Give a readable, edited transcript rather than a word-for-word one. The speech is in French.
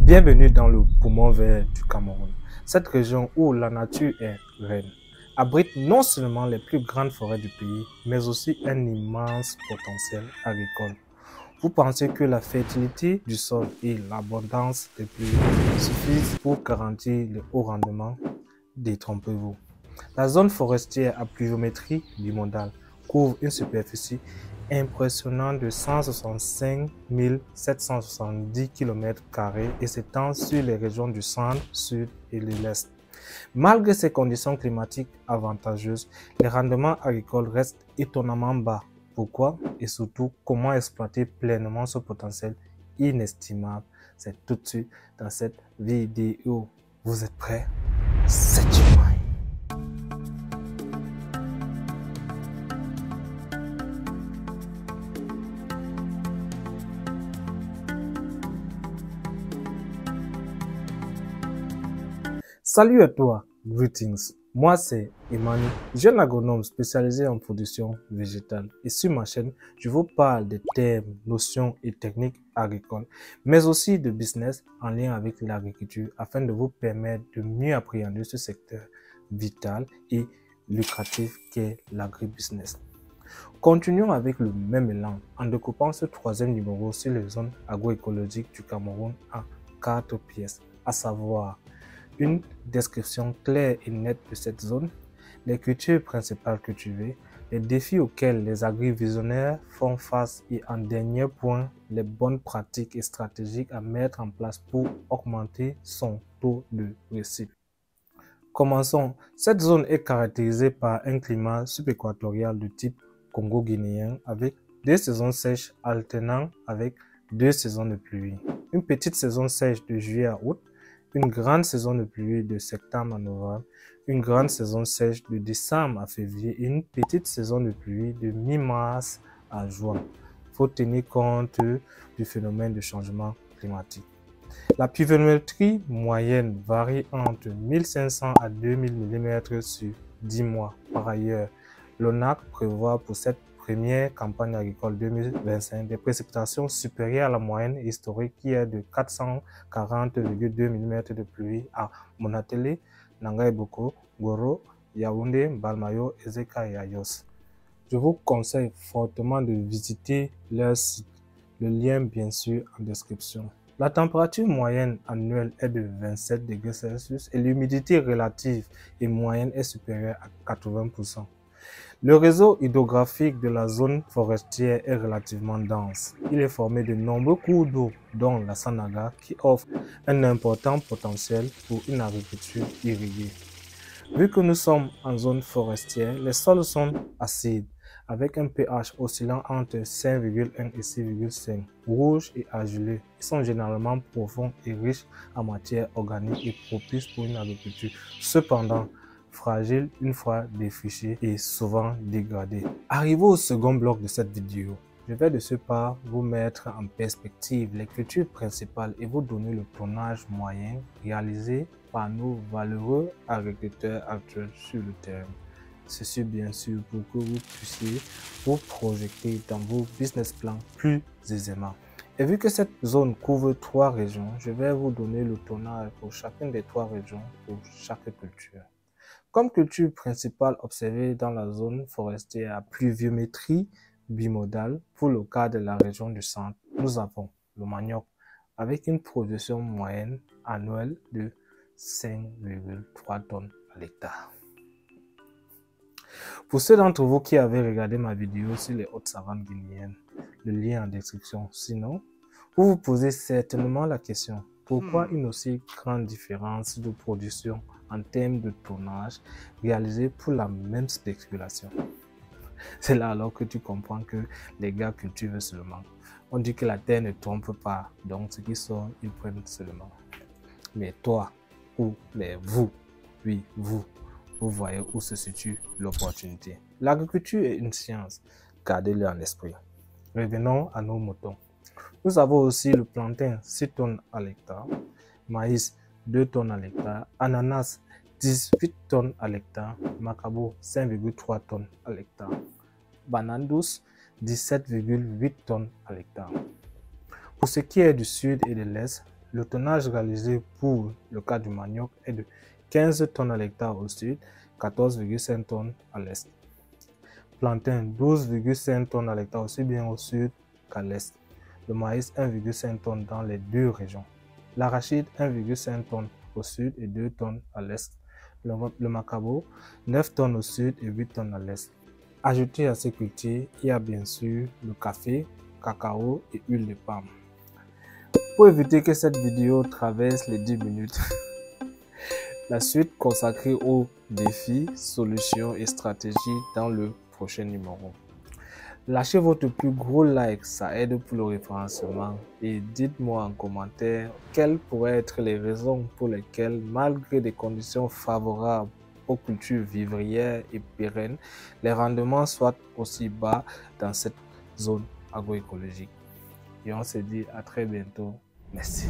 Bienvenue dans le poumon vert du Cameroun. Cette région où la nature est reine abrite non seulement les plus grandes forêts du pays, mais aussi un immense potentiel agricole. Vous pensez que la fertilité du sol et l'abondance des pluies suffisent pour garantir le haut rendement? Détrompez-vous. La zone forestière à pluviométrie bimodale couvre une superficie impressionnante de 165 770 km² et s'étend sur les régions du centre, sud et de l'est. Malgré ces conditions climatiques avantageuses, les rendements agricoles restent étonnamment bas. Pourquoi? Et surtout, comment exploiter pleinement ce potentiel inestimable? C'est tout de suite dans cette vidéo. Vous êtes prêts? C'est Chimay. Salut à toi, greetings. Moi c'est Emmanuel, jeune agronome spécialisé en production végétale. Et sur ma chaîne, je vous parle des thèmes, notions et techniques agricoles, mais aussi de business en lien avec l'agriculture afin de vous permettre de mieux appréhender ce secteur vital et lucratif qu'est l'agribusiness. Continuons avec le même élan en découpant ce troisième numéro sur les zones agroécologiques du Cameroun en 4 pièces, à savoir une description claire et nette de cette zone, les cultures principales cultivées, les défis auxquels les agrivisionnaires font face et en dernier point, les bonnes pratiques et stratégies à mettre en place pour augmenter son taux de réussite. Commençons. Cette zone est caractérisée par un climat subéquatorial de type congo-guinéen avec des saisons sèches alternant avec 2 saisons de pluie. Une petite saison sèche de juillet à août, une grande saison de pluie de septembre à novembre, une grande saison sèche de décembre à février et une petite saison de pluie de mi-mars à juin. Il faut tenir compte du phénomène de changement climatique. La pluviométrie moyenne varie entre 1500 à 2000 mm sur 10 mois. Par ailleurs, l'ONAC prévoit pour cette première campagne agricole 2025 des précipitations supérieures à la moyenne historique qui est de 440,2 mm de pluie à Monatele, Nangaïboko, Goro, Yaoundé, Balmayo, Ezeka et Ayos. Je vous conseille fortement de visiter leur site, le lien bien sûr en description. La température moyenne annuelle est de 27 degrés Celsius et l'humidité relative et moyenne est supérieure à 80%. Le réseau hydrographique de la zone forestière est relativement dense. Il est formé de nombreux cours d'eau, dont la Sanaga, qui offre un important potentiel pour une agriculture irriguée. Vu que nous sommes en zone forestière, les sols sont acides, avec un pH oscillant entre 5,1 et 6,5, rouges et argileux. Ils sont généralement profonds et riches en matière organique et propices pour une agriculture. Cependant, fragile une fois défriché et souvent dégradé. Arrivons au second bloc de cette vidéo. Je vais de ce pas vous mettre en perspective les cultures principales et vous donner le tonnage moyen réalisé par nos valeureux agriculteurs actuels sur le terrain. Ceci bien sûr pour que vous puissiez vous projeter dans vos business plans plus aisément. Et vu que cette zone couvre 3 régions, je vais vous donner le tonnage pour chacune des 3 régions pour chaque culture. Comme culture principale observée dans la zone forestière à pluviométrie bimodale, pour le cas de la région du centre, nous avons le manioc avec une production moyenne annuelle de 5,3 tonnes à l'hectare. Pour ceux d'entre vous qui avaient regardé ma vidéo sur les hautes savanes guinéennes, le lien en description, sinon, vous vous posez certainement la question, pourquoi une aussi grande différence de production en termes de tonnage réalisé pour la même spéculation? C'est là alors que tu comprends que les gars cultivent seulement. On dit que la terre ne trompe pas, donc ce qui sort, ils prennent seulement. Mais toi, ou mais vous, oui, vous voyez où se situe l'opportunité. L'agriculture est une science, gardez-le en esprit. Revenons à nos moutons. Nous avons aussi le plantain, 6 tonnes à l'hectare, maïs, 2 tonnes à l'hectare, ananas, 18 tonnes à l'hectare, macabo, 5,3 tonnes à l'hectare, banane douce, 17,8 tonnes à l'hectare. Pour ce qui est du sud et de l'est, Le tonnage réalisé pour le cas du manioc est de 15 tonnes à l'hectare au sud, 14,5 tonnes à l'est. Plantain, 12,5 tonnes à l'hectare aussi bien au sud qu'à l'est. Le maïs, 1,5 tonnes dans les deux régions. L'arachide, 1,5 tonnes au sud et 2 tonnes à l'est. Le macabo, 9 tonnes au sud et 8 tonnes à l'est. Ajouté à ces cultures, il y a bien sûr le café, cacao et huile de palme. Pour éviter que cette vidéo traverse les 10 minutes, la suite consacrée aux défis, solutions et stratégies dans le prochain numéro. Lâchez votre plus gros like, ça aide pour le référencement et dites-moi en commentaire quelles pourraient être les raisons pour lesquelles, malgré des conditions favorables aux cultures vivrières et pérennes, les rendements soient aussi bas dans cette zone agroécologique. Et on se dit à très bientôt. Merci.